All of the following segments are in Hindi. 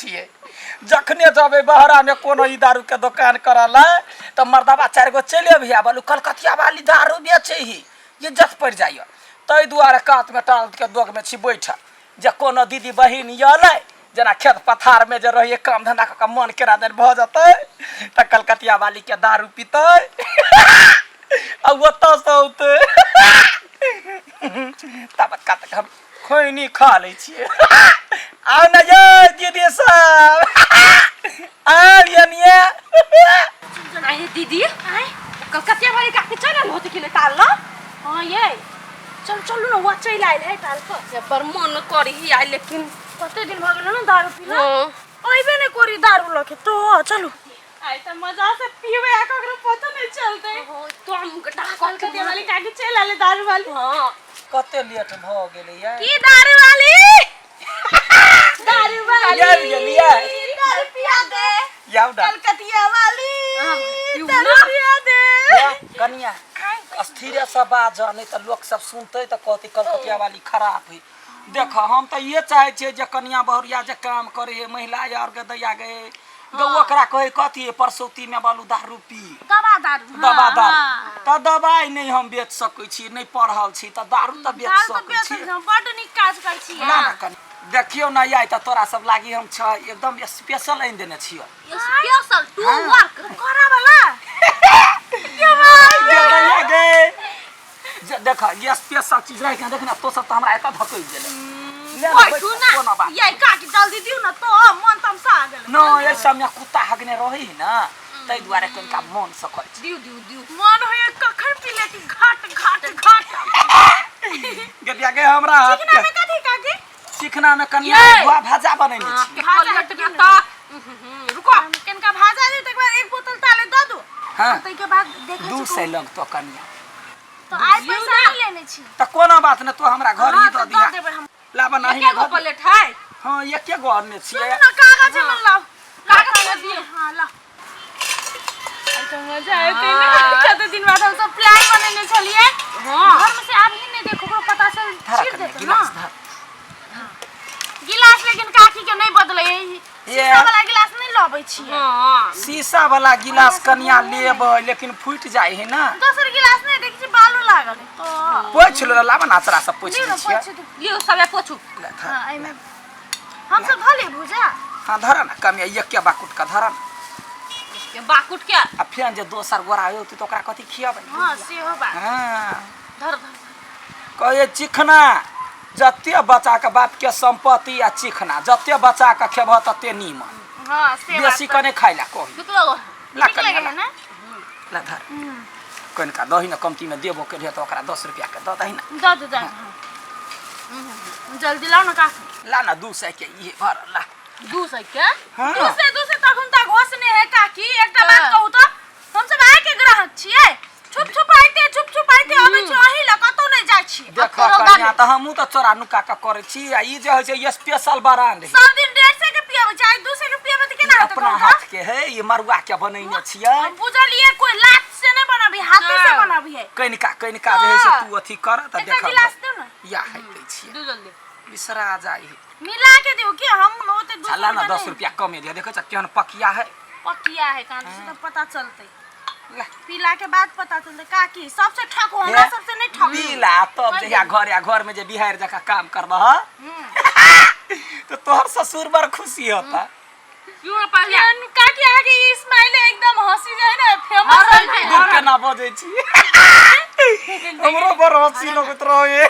छिए। जखने जब बहरा में कोनो ई दारू के दुकान करला तो मर्दबा 4 गो चले भी बोलू कलकतिया वाली दारू बेचे ही ये जस पड़ जाइए। तै दुआरे कात में टाल के दोग में छी बैठल जे कोनो दीदी बहिन अलै जना खेत पथार में जे रहिए काम धंधा के मन केरा देन भ जतै त कलकतिया वाली के दारू पीतै आ ओत सौते तब कत हम खैनी खा लै छिए। आओ न ये दीदी सब आलिए आए दीदी आए कलकतिया वाली काफी चल होते कि ताल ल हां ये चल चलू न वो चल आइल है ताल पर से पर मन करी ही आइ लेकिन कते दिन भ गेल न दारू पीला आइबे ने करी दारू लके तो चलू आइ त मजा से पीवे एकरो पता नहीं चलते हो तो हम कलकतिया वाली काकी चल आले दारू वाली हां कते लेट भ गेलै यार की दारू वाली यार गेलिया दारू पिया दे याउडा कलकतिया वाली दारू पिया दे कनिया अस्थिर से बात नहीं तो लोग सब सुनते तो कहते कलकतिया वाली खराब है। देख हम तो ये चाहे छे जे कनिया बहुरिया जे काम करे है महिला यार के दैया गए ओकरा कहे कथी परसौती में बालू दारू पी दवा दारू त दवाई नहीं हम बेच सकै छी नहीं पढ़ल छी त दारू त बेच सकै छी बड निक काज कर छी ना ना कनी देखियो ना आई त तोरा सब लागी हम छ एकदम स्पेशल आइन देने छियो स्पेशल टू वर्क करा वाला दैया गए देख ये स्पेशल चीज रह के देखना तो सब त हमरा एत धकई गेले ना ये काकी जल्दी दिउ न तो मन तमसा गेल न ये समय कुत्ता हगने रही ना तै दुआरे कनका मन सकै दिउ मन होय कखन पीले की घाट गदिया के हमरा चिकना में कथि काकी चिकना में कनिया बुआ भाजा बनैने छी रुको कनका भाजा दे तक बाद एक बोतल ताले द दो हां तै के बाद देख 200 लग तो कनिया तो आज पैसा नहीं लेने छी त कोनो बात न तू हमरा घर ही द दिया लाबा नहीं एक प्लेट है हां एक के घर में छिए ना कागज में लाओ कागज दिए हां ला तो मजा आए थे ना कते दिन बाद हम सब प्लान बनाने चलिए हां घर में से आप ही नहीं देखो को पता चल छिड़ देते ना गिलास लेकिन काकी के नहीं बदले शीशा वाला गिलास नहीं लबै छी हां शीशा वाला गिलास कनिया लेब लेकिन फूट जाय है ना दोसर गिलास नहीं देखि छी बालू लागल तो पोछ लो लाबा नाचरा सब पोछ लै छी लियो सबे पोछू हां आई में हम सब धले भुजा हां धरा ना कमिया एक के बाकुट का धरा के बाकुट के आ फेन जे दोसर गोरा आयो त ओकरा कथि खियाबै हां से हो बा हां धर कहे चिखना जत्ते बच्चा के बाप के संपत्ति आ चिखना जत्ते बच्चा के खेब तत्ते नीमन हां से बेसी कने खाइला कहि निकलो ला लगे ना ला धर कनका दही न कमती में देबो के तो ओकरा 10 रुपया के द दही ना द जल्दी लाओ ना काकी ला ना 200 के ये भर ला 200 के 200 तक हम तक घोषणे है काकी एकटा बात कहू तो हम सब आए के ग्राहक छिए छुप छुप आइते अबे छी अही ल कतो नहीं जाय छी देख कन्या त हमहु त चोरा नुका का करे छी आ ई जे होय छै स्पेशल ब्रांड सब दिन 150 के पियाबे चाहे 200 के पियाबे त केना अपना हाथ के है ये मरुआ के बनैने छियै हम बुझलिए कोई लात से नहीं बनाबी हाथे से बनाबी है कनिका जे है से तू अथी कर त देख गिलास दे ना या है दै छी दू जल्दी बिसरा जाई मिला के दियो कि हम होते 200 चला ना 10 रुपया कम दे देखो केहन पकिया है कहां से तो पता चलते पीला के बाद पता चलते काकी सबसे ठक हमरा सबसे नहीं ठक पीला तब जहिया घर में जे बिहार जका काम करबा तो तोहर ससुर बड़ खुशी होता क्यों पहले काकी आगे स्माइल एकदम हंसी जाए ना फेमस है दूर के ना बजे छी हमरो बड़ हंसी लगत रहे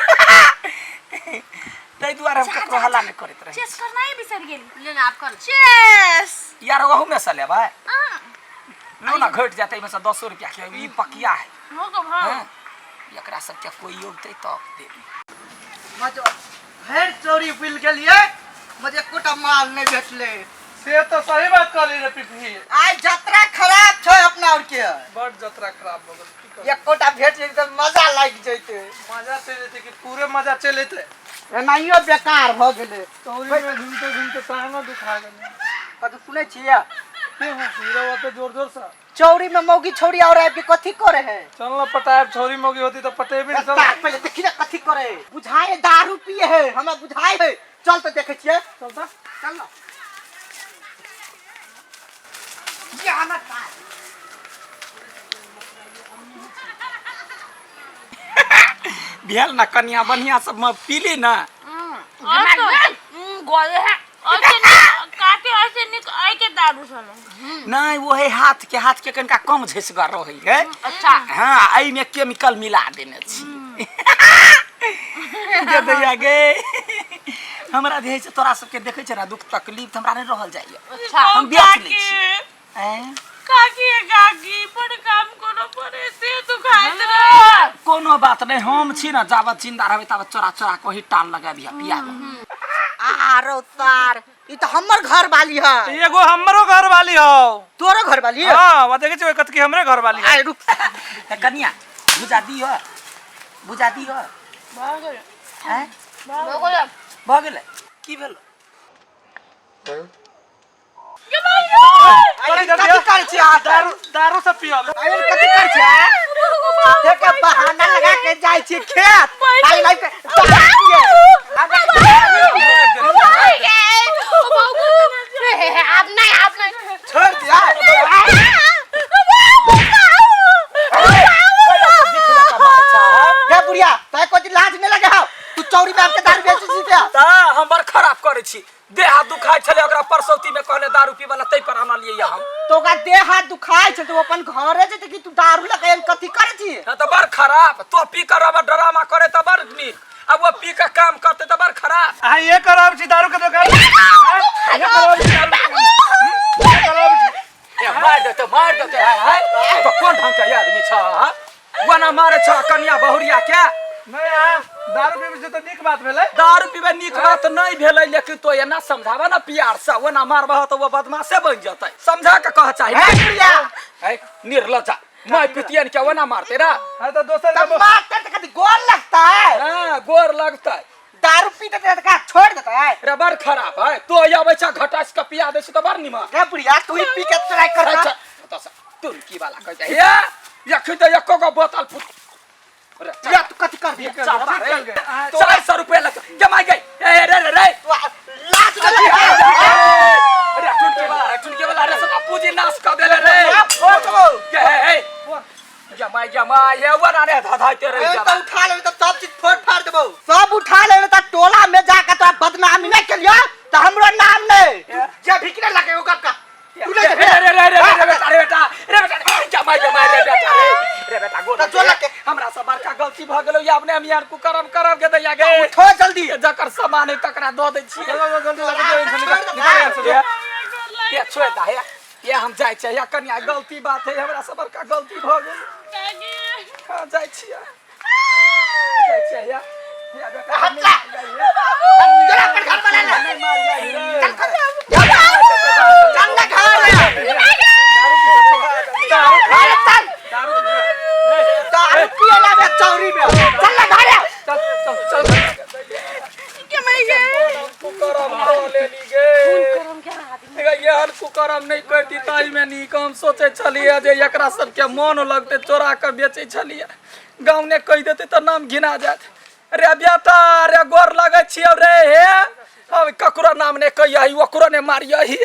तै दुआरे हम ककरो हल्ला नहीं करत रहे चेस करना ही बिसर गेली ले ना आप कर चेस यार वहु में से ले भाई नो ना घट जाते में से 200 रुपया के ई पकिया है हो तो हां एकरा सब के कोई योगते तो दे मजो हेर चोरी बिल के लिए मुझे कोटा माल नहीं भेटले से तो सही बात कहली रे पिपही आज यात्रा खराब छ अपना और के बड़ यात्रा खराब हो गल एक कोटा भेट जेते तो मजा लाग जइते मजा से जेते कि पूरे मजा चलेते एनाइयो बेकार भ गेले चौरी में घूमते टांग दुखा गेल कत सुनै छिया के हो हीरो तो जोर से चौरी में मौगी छोड़ी और आब के कथि करे है चल ना पटाए छोरी मोगी होती तो पटेबे नहीं सब पहले देखि ना कथि करे बुझाए दारू पिए है हमरा बुझाए है चल तो देखे छिए चलता चल ना जाना था। भेल ना कन्या बढ़िया सब में पीली ना गोले है काटे ऐसे निक आई के दारू चलो नहीं वो है हाथ के कनका कम झसगर रही है। अच्छा हाँ आई में केमिकल मिला देने छी दे दैया गे हमरा जे है से तोरा सबके देखे छ ना दुख तकलीफ हमरा नहीं रहल जाइए। अच्छा हम बेच ले छी हैं काकी बड़ काम करो पड़े से तू खाइत रह कोनो बात नहीं हम छी ना जावत जिंदा रहबे तब चोरा चोरा को ही टाल लगाबिया पिया आरो तार ई तो हमर घर वाली है। एगो हमरो घर वाली हो। तोरो घर वाली है? हां वो देखे छ कत की हमरे घर वाली है। आय रुक कन्या बुझा दी हो भागल हैं भागल भगले की भेल आय कथि कर छी आ दारू सब पियो। आय कथि कर छी एक बहाना लगा के जाय छी खेत आय लाइक आप नहीं छोड़ दिया। गे बुढ़िया तय कोई लाज नहीं लगे हो तू चौरी में के दारू बेच छी क्या? ता हम बड़ खराब करे छी देह हाथ दुखाय छले ओकरा परसौती में कहले दारू पी वाला तै पर आना लिए हम तो का देह हाथ दुखाय छ तो अपन घरे जे कि तू दारू लगे कथि करे छी? त बड़ खराब तो पी कर अब ड्रामा करे त बड़ नीक अब वो पी का काम करते त बड़ खराब। आ ये करब छी दारू के दुकान। ये करब छी दारू के मार देते है तो कौन ढंग का आदमी छ वना मारे छ कन्या बहुरिया क्या नहीं आ दारू पीबे से तो निक बात भेले। दारू पीबे निक बात नहीं भेलै लेकिन तो एना समझावा ना प्यार से वना मारबह तो वो बदमाशे बन जतै समझा के कह चाहिए बुढ़िया है निर्लजा मैं पितियन के वना मारते ना हां तो दोसर तब मारते तो कथि गोल लगता है? हां गोर लगता है दारू पीते तो का छोड़ देता है? रे बड़ खराब है तो आबै छ घटास के पिया दे छ तो बड़ निमा गे बुढ़िया तू ही पी के ट्राई कर अच्छा तो तुम की वाला कह जाए या खिद एको को बोतल फुट रे या तू कथि कर दिया? चल गए। 400 रुपया लग जमा गई ए रे लाज लगे अरे टुनके वाला रे सब पूजी नाश कर देले रे के जमा ये वना रे धाधाइते रे ए तो उठा ले तो सब चीज फोड़ फाड़ देबो सब उठा ले तो टोला में जाके तो बदनामी नहीं कर लिया तो हमरो नाम नहीं जे भिकने लगे ओकर का तू ले रे बेटा जमा रे बेटा गो तो चल के हमरा सब बड़का गलती भ गेलो या अपने हम यार को करम के दैया गे उठो जल्दी जकर सामान है तकरा दो दे छी जल्दी लगे निकल ये छोड़ दा है ये हम जाय छै या कन्या गलती बात है हमरा सब बड़का गलती भ गेल हां जाय छी या बेटा हटला जरा अपन घर बना ले नहीं मार जाई चल घर दारू पियला में चौरी में चल घर कुकरम नहीं करती ताई में नीक हम सोचे छलिए जे एकरा सबके मन लगते चोरा के बेचे छलिए गाँव ने कह देते तो नाम घिना जात रे बेटा रे गोर लगे छियो रे हे अब ककरो नाम ने कहिया ओकरो ने मारिया ही